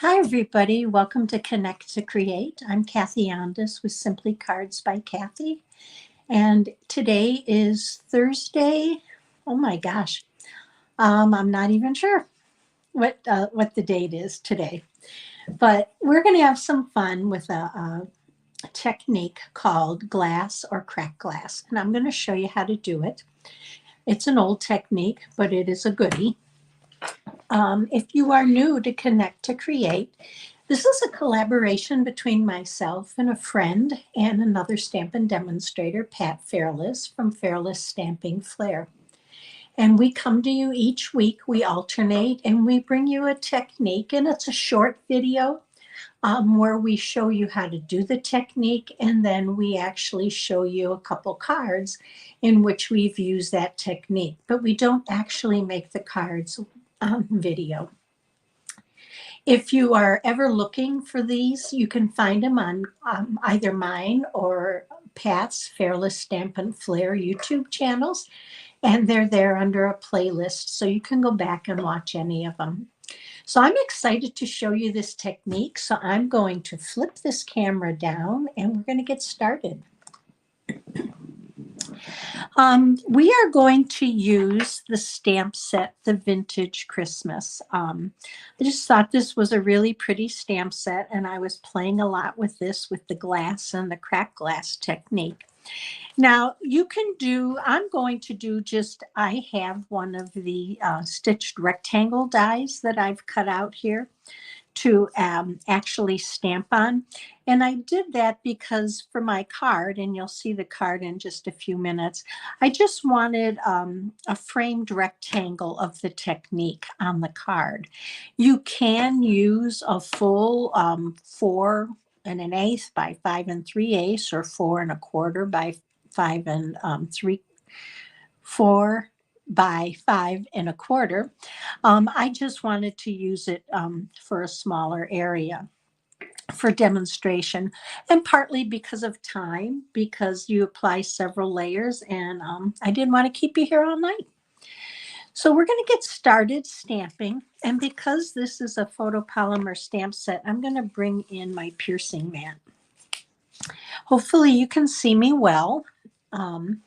Hi, everybody. Welcome to Connect to Create. I'm Kathy Ondas with Simply Cards by Kathy. And today is Thursday. Oh my gosh. I'm not even sure what the date is today. But we're going to have some fun with a technique called glass or crack glass. And I'm going to show you how to do it. It's an old technique, but it is a goodie. If you are new to Connect to Create, this is a collaboration between myself and a friend and another Stampin' demonstrator, Pat Fairless from Fairless Stamping Flair. And we come to you each week, we alternate, and we bring you a technique, and it's a short video where we show you how to do the technique, and then we actually show you a couple cards in which we've used that technique, but we don't actually make the cards video. If you are ever looking for these, you can find them on either mine or Pat's Fairless Stampin' Flair YouTube channels, and they're there under a playlist, so you can go back and watch any of them. So I'm excited to show you this technique, so I'm going to flip this camera down and we're going to get started. We are going to use the stamp set, the Vintage Christmas. I just thought this was a really pretty stamp set, and I was playing a lot with this with the glass and the crack glass technique. Now you can do, I'm going to do just, I have one of the stitched rectangle dies that I've cut out here to actually stamp on. And I did that because for my card, and you'll see the card in just a few minutes, I just wanted a framed rectangle of the technique on the card. You can use a full 4 1/8 by 5 3/8 or 4 1/4 by 5 3/4 by 5 1/4. I just wanted to use it for a smaller area for demonstration, and partly because of time, because you apply several layers, and I didn't want to keep you here all night. So we're going to get started stamping, and because this is a photopolymer stamp set, I'm going to bring in my piercing mat. Hopefully you can see me well, and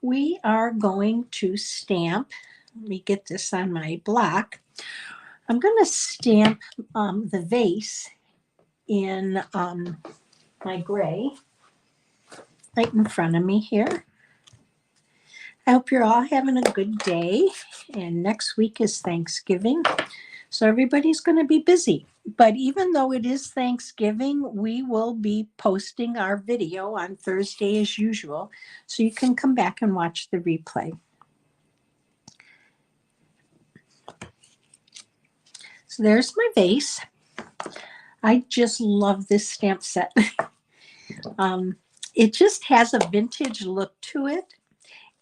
we are going to stamp. Let me get this on my block. I'm going to stamp the vase in my gray right in front of me here. I hope you're all having a good day, and next week is Thanksgiving, so everybody's going to be busy. But even though it is Thanksgiving, we will be posting our video on Thursday as usual, so you can come back and watch the replay. So there's my vase. I just love this stamp set. It just has a vintage look to it.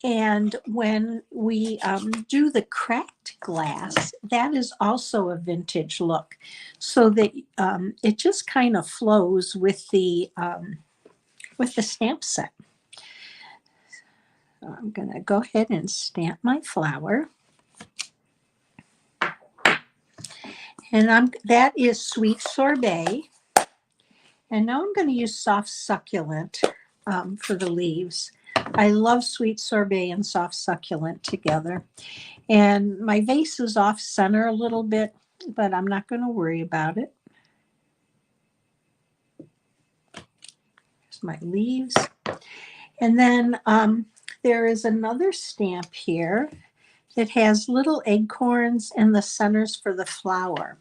And when we do the cracked glass, that is also a vintage look. So that it just kind of flows with the stamp set. So I'm going to go ahead and stamp my flower. And that is Sweet Sorbet. And now I'm going to use Soft Succulent for the leaves. I love Sweet Sorbet and Soft Succulent together. And my vase is off center a little bit, but I'm not going to worry about it. Here's my leaves. And then there is another stamp here that has little acorns in the centers for the flower.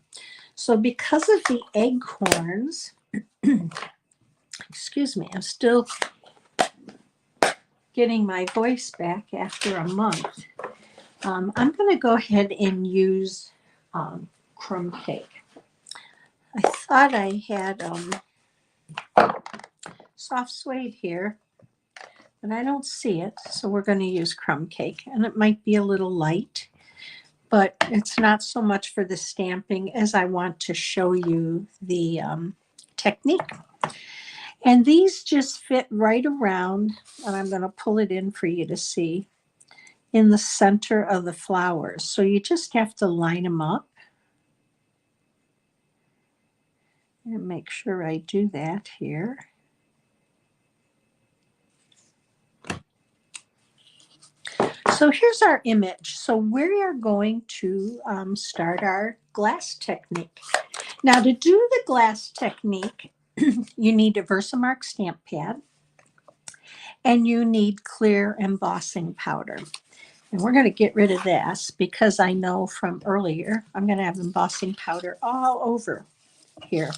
So because of the acorns, excuse me, I'm still getting my voice back after a month. I'm going to go ahead and use crumb cake. I thought I had soft suede here, but I don't see it, so we're going to use crumb cake. And it might be a little light, but it's not so much for the stamping as I want to show you the technique. And these just fit right around, and I'm going to pull it in for you to see, in the center of the flowers. So you just have to line them up. And make sure I do that here. So here's our image. So we are going to start our glass technique. Now to do the glass technique, you need a Versamark stamp pad and you need clear embossing powder. And we're going to get rid of this because I know from earlier I'm going to have embossing powder all over here.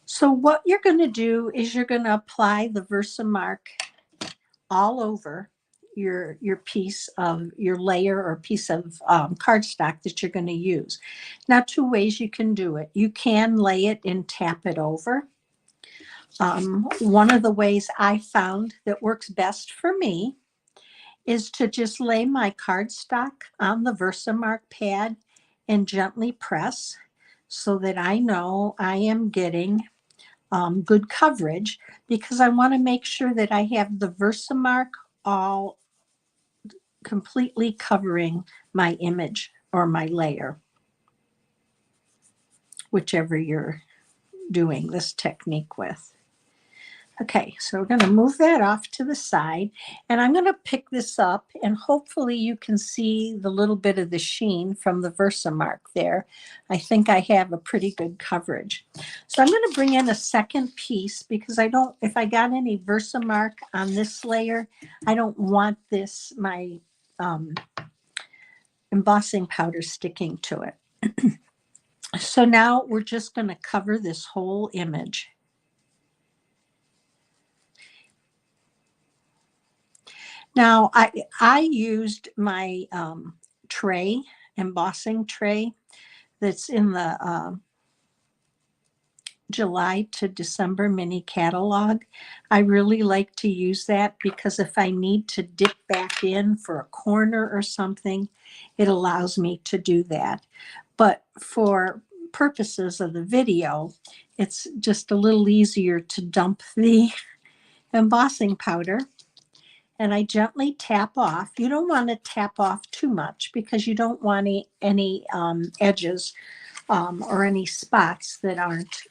So what you're going to do is you're going to apply the Versamark all over your piece of your layer or piece of cardstock that you're going to use. Now, two ways you can do it. You can lay it and tap it over. One of the ways I found that works best for me is to just lay my cardstock on the Versamark pad and gently press so that I know I am getting good coverage, because I want to make sure that I have the Versamark all completely covering my image or my layer, whichever you're doing this technique with. Okay, so we're going to move that off to the side, and I'm going to pick this up, and hopefully you can see the little bit of the sheen from the Versamark there. I think I have a pretty good coverage. So I'm going to bring in a second piece because I don't, if I got any Versamark on this layer, I don't want this, my embossing powder sticking to it. So now we're just going to cover this whole image. Now, I used my tray, embossing tray that's in the July to December mini catalog. I really like to use that because if I need to dip back in for a corner or something, it allows me to do that. But for purposes of the video, it's just a little easier to dump the embossing powder. And I gently tap off. You don't want to tap off too much because you don't want any edges or any spots that aren't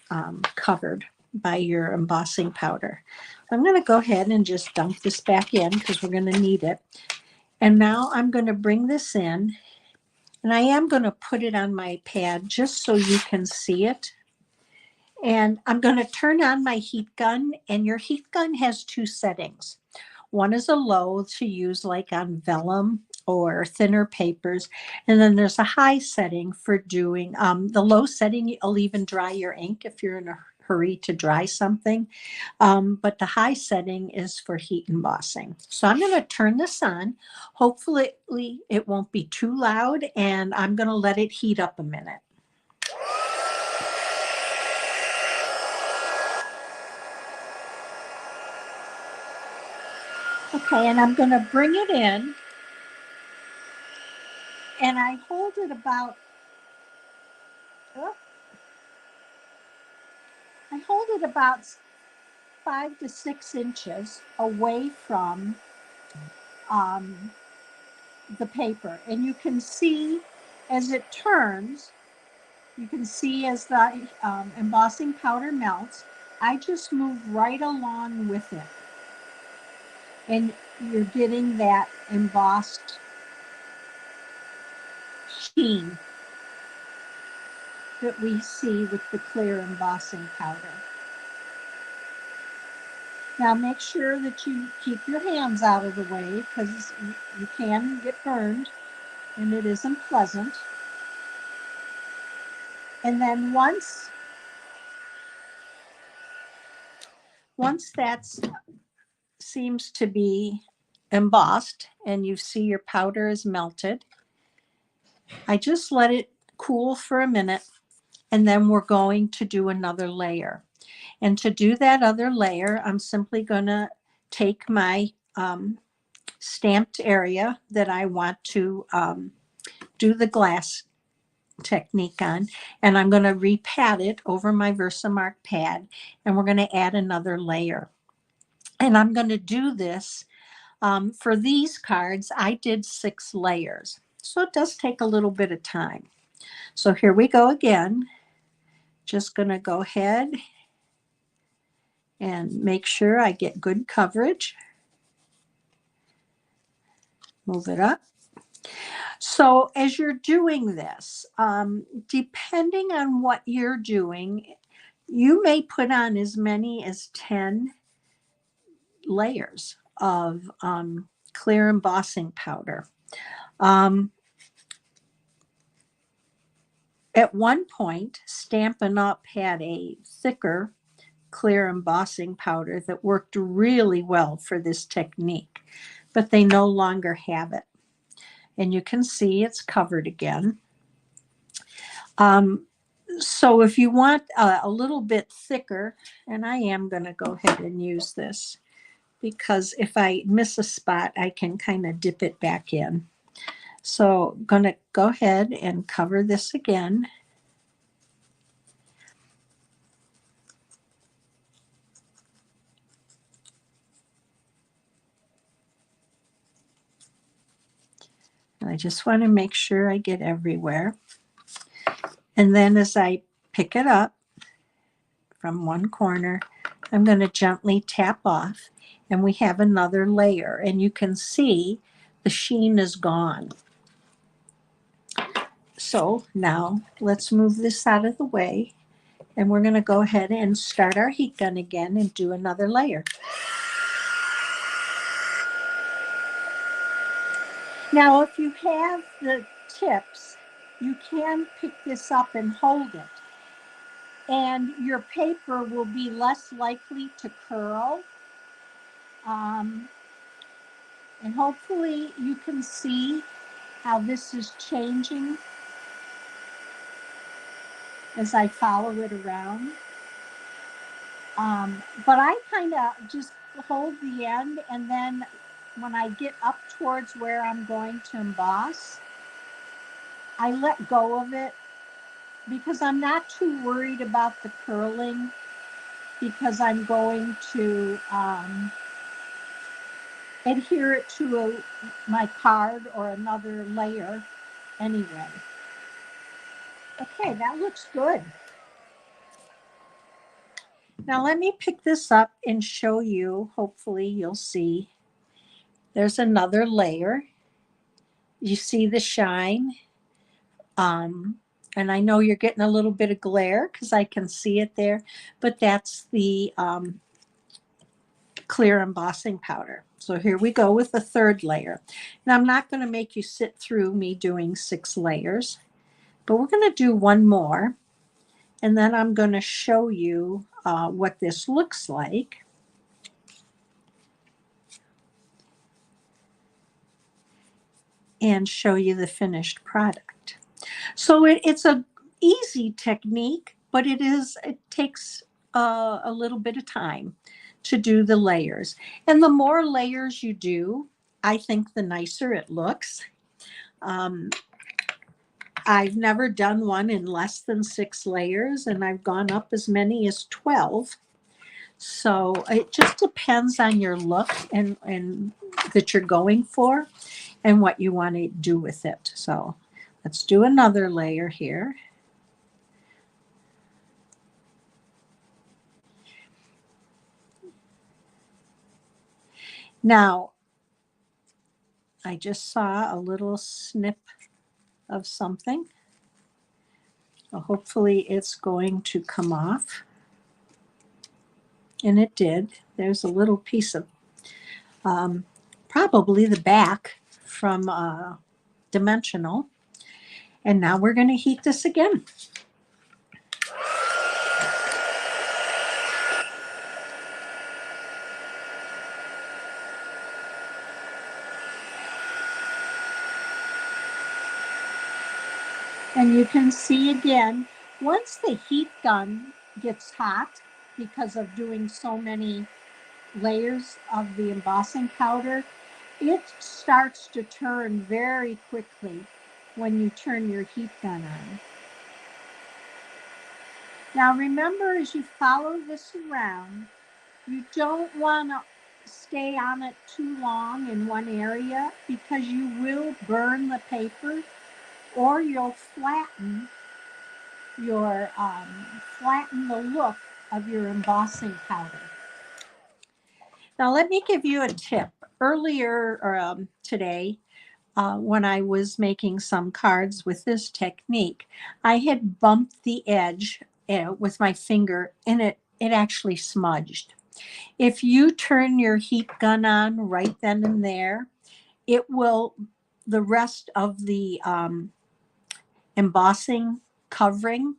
covered by your embossing powder. I'm going to go ahead and just dump this back in because we're going to need it. And now I'm going to bring this in, and I am going to put it on my pad just so you can see it. And I'm going to turn on my heat gun, and your heat gun has two settings. One is a low to use like on vellum or thinner papers. And then there's a high setting for doing, the low setting, will even dry your ink if you're in a hurry to dry something. But the high setting is for heat embossing. So I'm going to turn this on. Hopefully it won't be too loud, and I'm going to let it heat up a minute. Okay, and I'm going to bring it in, and I hold it about, I hold it about 5 to 6 inches away from the paper. And you can see as it turns, you can see as the embossing powder melts, I just move right along with it. And you're getting that embossed sheen that we see with the clear embossing powder. Now make sure that you keep your hands out of the way because you can get burned and it isn't pleasant. And then once that seems to be embossed and you see your powder is melted, I just let it cool for a minute, and then we're going to do another layer. And to do that other layer, I'm simply going to take my stamped area that I want to do the glass technique on, and I'm going to repad it over my Versamark pad, and we're going to add another layer. And I'm going to do this for these cards. I did 6 layers, so it does take a little bit of time. So here we go again. Just going to go ahead and make sure I get good coverage. Move it up. So as you're doing this, depending on what you're doing, you may put on as many as 10 layers of clear embossing powder. At one point, Stampin' Up! Had a thicker clear embossing powder that worked really well for this technique, but they no longer have it. And you can see it's covered again. So if you want a little bit thicker, and I am going to go ahead and use this, because if I miss a spot, I can kind of dip it back in. So I'm going to go ahead and cover this again. And I just want to make sure I get everywhere. And then as I pick it up from one corner, I'm going to gently tap off, and we have another layer. And you can see the sheen is gone. So now let's move this out of the way, and we're going to go ahead and start our heat gun again and do another layer. Now, if you have the tips, you can pick this up and hold it, and your paper will be less likely to curl. And hopefully you can see how this is changing as I follow it around. But I kind of just hold the end, and then when I get up towards where I'm going to emboss, I let go of it, because I'm not too worried about the curling, because I'm going to adhere it to my card or another layer anyway. Okay, that looks good. Now let me pick this up and show you. Hopefully you'll see there's another layer. You see the shine. And I know you're getting a little bit of glare because I can see it there, but that's the clear embossing powder. So here we go with the third layer. Now I'm not going to make you sit through me doing 6 layers, but we're going to do one more, and then I'm going to show you what this looks like. And show you the finished product. So it's a easy technique, but it takes a little bit of time to do the layers. And the more layers you do, I think the nicer it looks. I've never done one in less than 6 layers, and I've gone up as many as 12. So it just depends on your look and that you're going for, and what you want to do with it. So let's do another layer here. Now, I just saw a little snip of something. Well, hopefully it's going to come off. And it did. There's a little piece of probably the back from Dimensional. And now we're going to heat this again. And you can see again, once the heat gun gets hot, because of doing so many layers of the embossing powder, it starts to turn very quickly when you turn your heat gun on. Now remember, as you follow this around, you don't want to stay on it too long in one area, because you will burn the paper, or you'll flatten flatten the look of your embossing powder. Now let me give you a tip. Earlier today, when I was making some cards with this technique, I had bumped the edge with my finger, and it actually smudged. If you turn your heat gun on right then and there, it will, the rest of the embossing covering,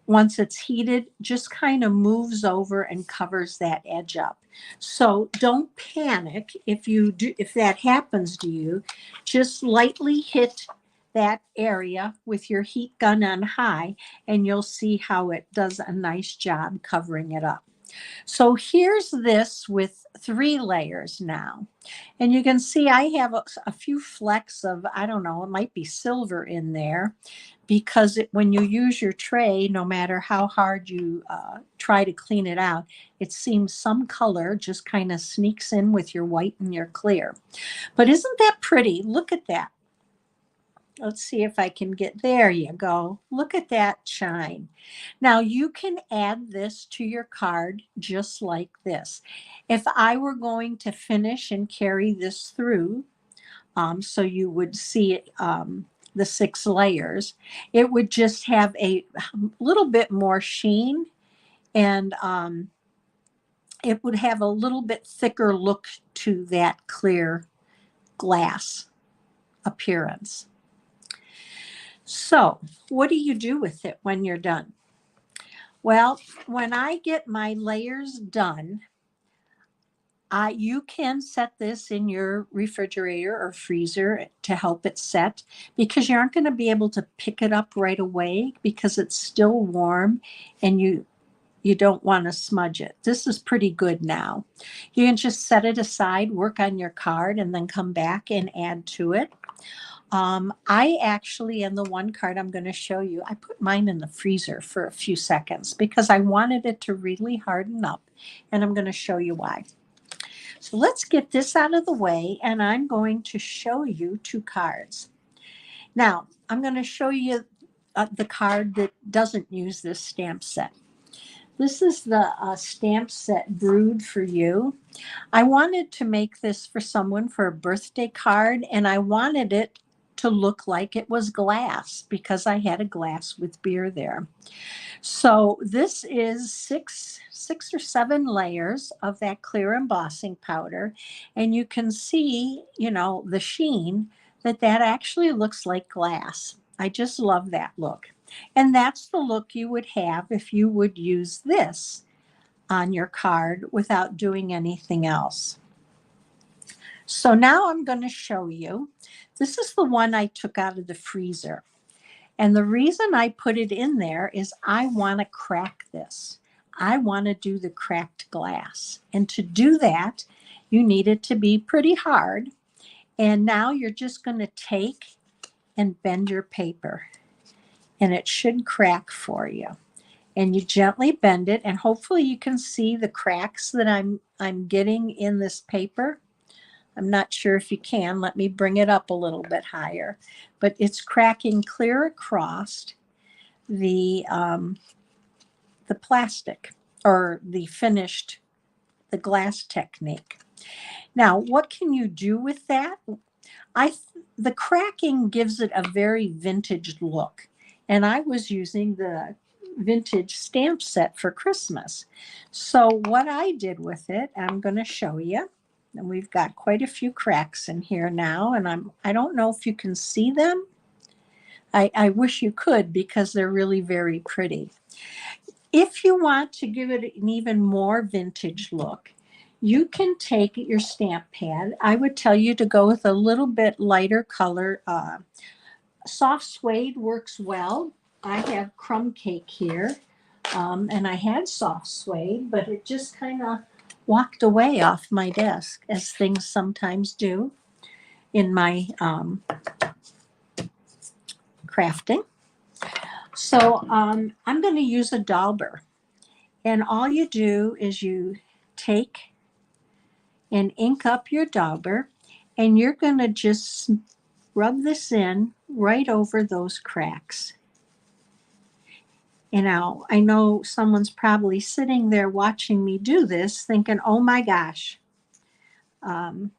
once it's heated, just kind of moves over and covers that edge up. So don't panic if that happens to you. Just lightly hit that area with your heat gun on high, and you'll see how it does a nice job covering it up. So here's this with 3 layers now. And you can see I have a few flecks of, I don't know, it might be silver in there, because when you use your tray, no matter how hard you try to clean it out, it seems some color just kind of sneaks in with your white and your clear. But isn't that pretty? Look at that. Let's see if I can get, there you go. Look at that shine. Now you can add this to your card just like this. If I were going to finish and carry this through, so you would see it, the 6 layers, it would just have a little bit more sheen, and it would have a little bit thicker look to that clear glass appearance. So what do you do with it when you're done? Well, when I get my layers done, you can set this in your refrigerator or freezer to help it set, because you aren't going to be able to pick it up right away because it's still warm, and you don't want to smudge it. This is pretty good now. You can just set it aside, work on your card, and then come back and add to it. I actually, in the one card I'm going to show you, I put mine in the freezer for a few seconds because I wanted it to really harden up, and I'm going to show you why. So let's get this out of the way, and I'm going to show you 2 cards. Now, I'm going to show you the card that doesn't use this stamp set. This is the stamp set Brewed for You. I wanted to make this for someone for a birthday card, and I wanted it to look like it was glass because I had a glass with beer there. So this is six or 7 layers of that clear embossing powder, and you can see, the sheen, that actually looks like glass. I just love that look. And that's the look you would have if you would use this on your card without doing anything else. So now I'm going to show you. This is the one I took out of the freezer. And the reason I put it in there is I want to crack this. I want to do the cracked glass. And to do that, you need it to be pretty hard. And now you're just going to take and bend your paper, and it should crack for you. And you gently bend it, and hopefully you can see the cracks that I'm getting in this paper. I'm not sure if you can. Let me bring it up a little bit higher. But it's cracking clear across the plastic, or the glass technique. Now, what can you do with that? The cracking gives it a very vintage look. And I was using the vintage stamp set for Christmas. So what I did with it, I'm going to show you. And we've got quite a few cracks in here now, and I don't know if you can see them. I wish you could, because they're really very pretty. If you want to give it an even more vintage look, you can take your stamp pad. I would tell you to go with a little bit lighter color. Soft suede works well. I have crumb cake here, and I had soft suede, but it just kind of walked away off my desk, as things sometimes do in my crafting. So I'm going to use a dauber, and all you do is you take and ink up your dauber, and you're going to just rub this in right over those cracks. You know, I know someone's probably sitting there watching me do this thinking, oh my gosh, um,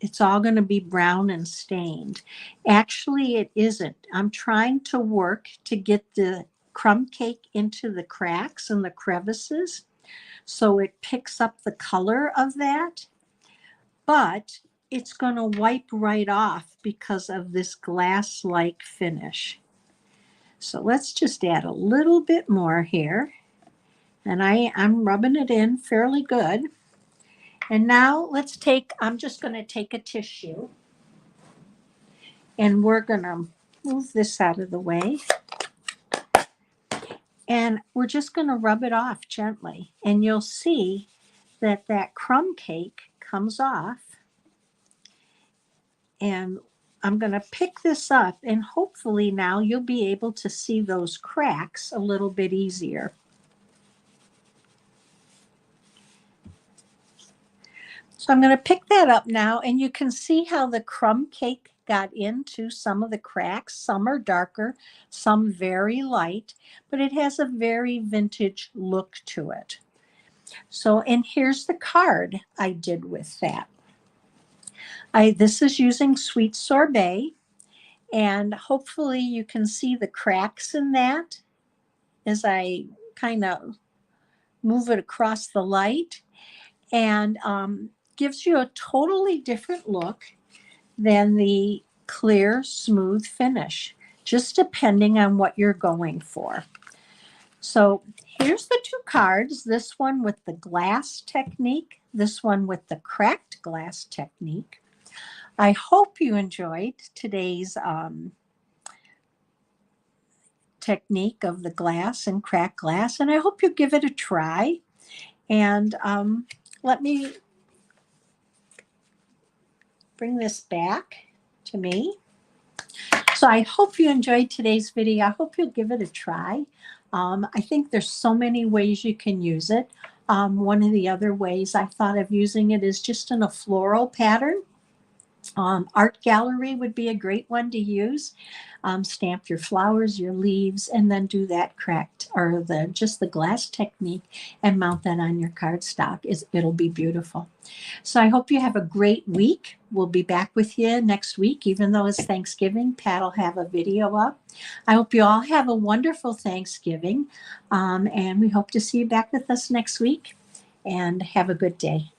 it's all going to be brown and stained. Actually, it isn't. I'm trying to work to get the crumb cake into the cracks and the crevices so it picks up the color of that, but it's going to wipe right off because of this glass-like finish. So let's just add a little bit more here. And I'm rubbing it in fairly good. And now I'm just going to take a tissue and we're going to move this out of the way. And we're just going to rub it off gently. And you'll see that that crumb cake comes off. And I'm going to pick this up and hopefully now you'll be able to see those cracks a little bit easier. So I'm going to pick that up now, and you can see how the crumb cake got into some of the cracks. Some are darker, some very light, but it has a very vintage look to it. So, and here's the card I did with that. This is using sweet sorbet, and hopefully you can see the cracks in that as I kind of move it across the light, and gives you a totally different look than the clear, smooth finish, just depending on what you're going for. So here's the two cards, this one with the glass technique, this one with the cracked glass technique. I hope you enjoyed today's technique of the glass and cracked glass, and I hope you give it a try. And let me bring this back to me. So I hope you enjoyed today's video. I hope you'll give it a try. I think there's so many ways you can use it. One of the other ways I thought of using it is just in a floral pattern. Art gallery would be a great one to use. Stamp your flowers, your leaves, and then do that cracked or just the glass technique and mount that on your cardstock. It'll be beautiful. So I hope you have a great week. We'll be back with you next week, even though it's Thanksgiving. Pat will have a video up. I hope you all have a wonderful Thanksgiving, and we hope to see you back with us next week. And have a good day.